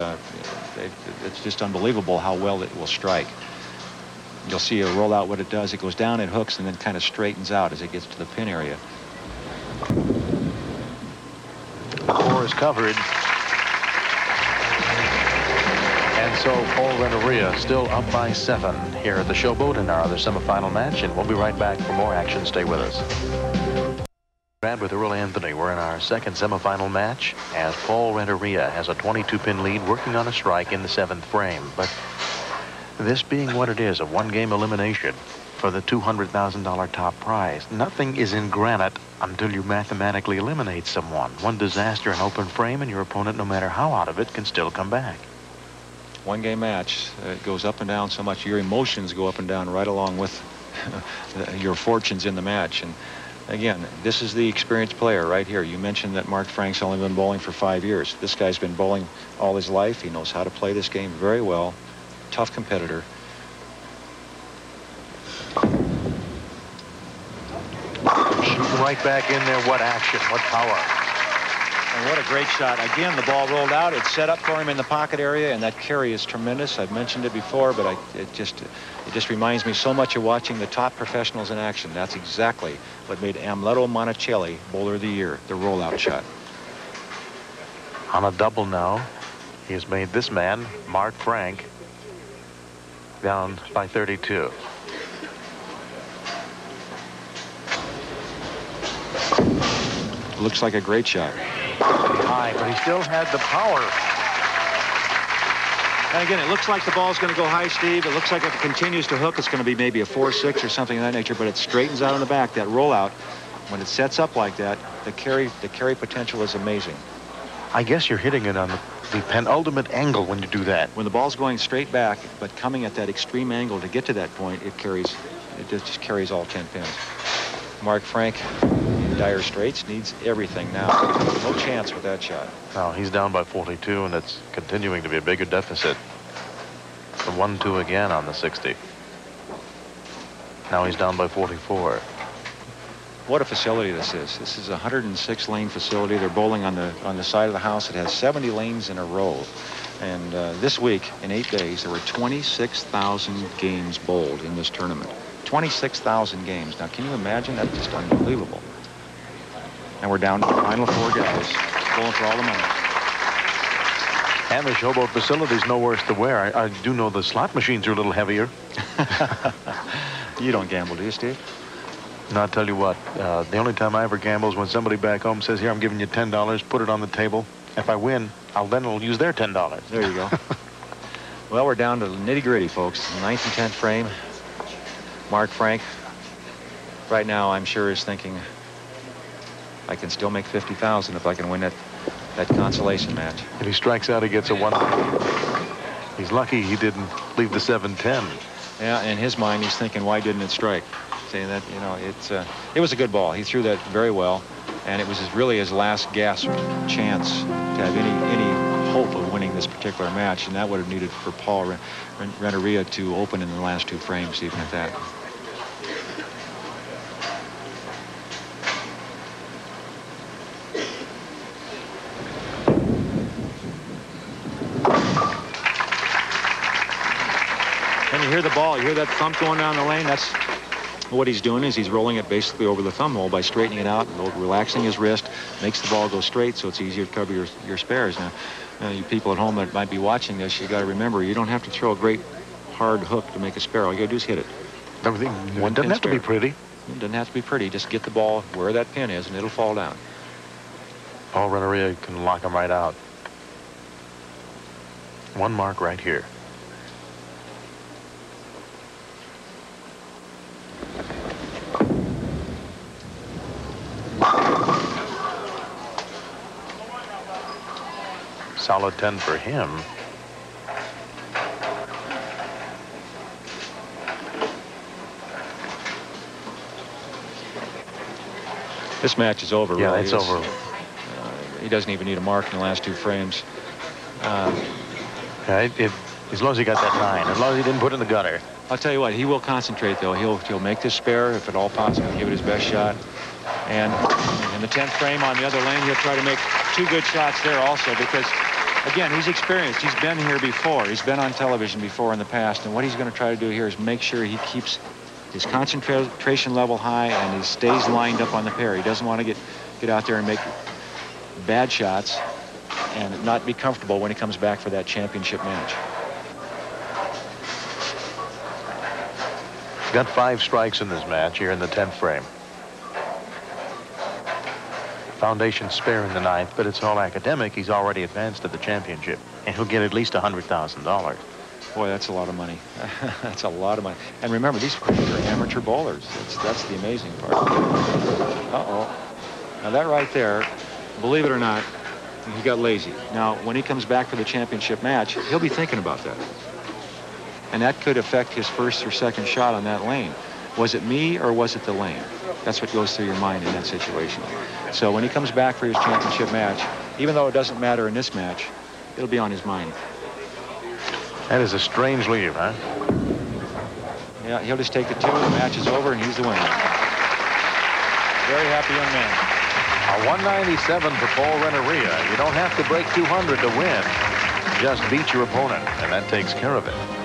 it's just unbelievable how well it will strike. You'll see a roll out. What it does, it goes down, it hooks, and then kind of straightens out as it gets to the pin area. The core is covered. And so Paul Renteria still up by 7 here at the Showboat in our other semifinal match, and we'll be right back for more action. Stay with us. Brad with Earl Anthony. We're in our second semifinal match as Paul Renteria has a 22-pin lead working on a strike in the 7th frame. But this being what it is, a one-game elimination for the $200,000 top prize, nothing is in granite until you mathematically eliminate someone. One disaster in open frame and your opponent, no matter how out of it, can still come back. One-game match. It goes up and down so much. Your emotions go up and down right along with your fortunes in the match. And again, this is the experienced player right here. You mentioned that Mark Frank's only been bowling for 5 years. This guy's been bowling all his life. He knows how to play this game very well. Tough competitor. Shooting right back in there. What action, what power. And what a great shot. Again, the ball rolled out. It's set up for him in the pocket area, and that carry is tremendous. I've mentioned it before, but it just reminds me so much of watching the top professionals in action. That's exactly what made Amleto Monticelli Bowler of the Year, the rollout shot. On a double now, he has made this man, Mark Frank, down by 32. Looks like a great shot. High, but he still had the power. And again, it looks like the ball's going to go high, Steve. It looks like if it continues to hook, it's going to be maybe a 4-6 or something of that nature, but it straightens out in the back. That rollout, when it sets up like that, the carry potential is amazing. I guess you're hitting it on the penultimate angle when you do that. When the ball's going straight back, but coming at that extreme angle to get to that point, it just carries all 10 pins. Mark Frank, in dire straits, needs everything now. No chance with that shot. Now he's down by 42, and it's continuing to be a bigger deficit. The 1-2 again on the 60. Now he's down by 44. What a facility this is. This is a 106-lane facility. They're bowling on the side of the house. It has 70 lanes in a row. And this week, in 8 days, there were 26,000 games bowled in this tournament. 26,000 games. Now, can you imagine? That's just unbelievable. And we're down to the final 4 guys, bowling for all the money. And the Showboat facility's no worse to wear. I do know the slot machines are a little heavier. You don't gamble, do you, Steve? No, I'll tell you what. The only time I ever gamble is when somebody back home says, here, I'm giving you $10, put it on the table. If I win, I'll use their $10. There you go. Well, we're down to the nitty-gritty, folks. 9th and 10th frame. Mark Frank, right now, I'm sure is thinking, I can still make 50,000 if I can win that consolation match. If he strikes out, he gets a 1. He's lucky he didn't leave the 7-10. Yeah, in his mind, he's thinking, why didn't it strike? Saying that, you know, it was a good ball. He threw that very well, and it was really his last gasp chance to have any hope of winning this particular match, and that would have needed for Paul Renteria to open in the last 2 frames, even at that. And you hear the ball, you hear that thump going down the lane. That's what he's doing, is he's rolling it basically over the thumb hole by straightening it out, relaxing his wrist, makes the ball go straight, so it's easier to cover your spares. Now, you people at home that might be watching this, you got to remember, you don't have to throw a great hard hook to make a spare. All you got to do is hit it. Everything doesn't have to be pretty. It doesn't have to be pretty. Just get the ball where that pin is, and it'll fall down. Paul Renteria can lock him right out. 1 mark right here. Solid 10 for him. This match is over. Yeah, really. It's over. He doesn't even need a mark in the last 2 frames. As long as he got that 9, as long as he didn't put it in the gutter. I'll tell you what, he will concentrate, though. He'll make this spare, if at all possible, give it his best shot. And in the 10th frame on the other lane, he'll try to make 2 good shots there also, because Again, he's experienced. He's been here before. He's been on television before in the past. And what he's going to try to do here is make sure he keeps his concentration level high and he stays lined up on the pair. He doesn't want to get out there and make bad shots and not be comfortable when he comes back for that championship match. Got 5 strikes in this match here in the 10th frame. Foundation spare in the 9th, but it's all academic. He's already advanced to the championship, and he'll get at least $100,000. Boy, that's a lot of money. That's a lot of money. And remember, these are amateur bowlers. That's the amazing part. Uh-oh. Now that right there, believe it or not, he got lazy. Now, when he comes back for the championship match, he'll be thinking about that. And that could affect his first or second shot on that lane. Was it me or was it the lane? That's what goes through your mind in that situation. So when he comes back for his championship match, even though it doesn't matter in this match, it'll be on his mind. That is a strange leave, huh? Yeah, he'll just take the 2, the match is over, and he's the winner. Very happy young man. A 197 for Paul Renteria. You don't have to break 200 to win. Just beat your opponent, and that takes care of it.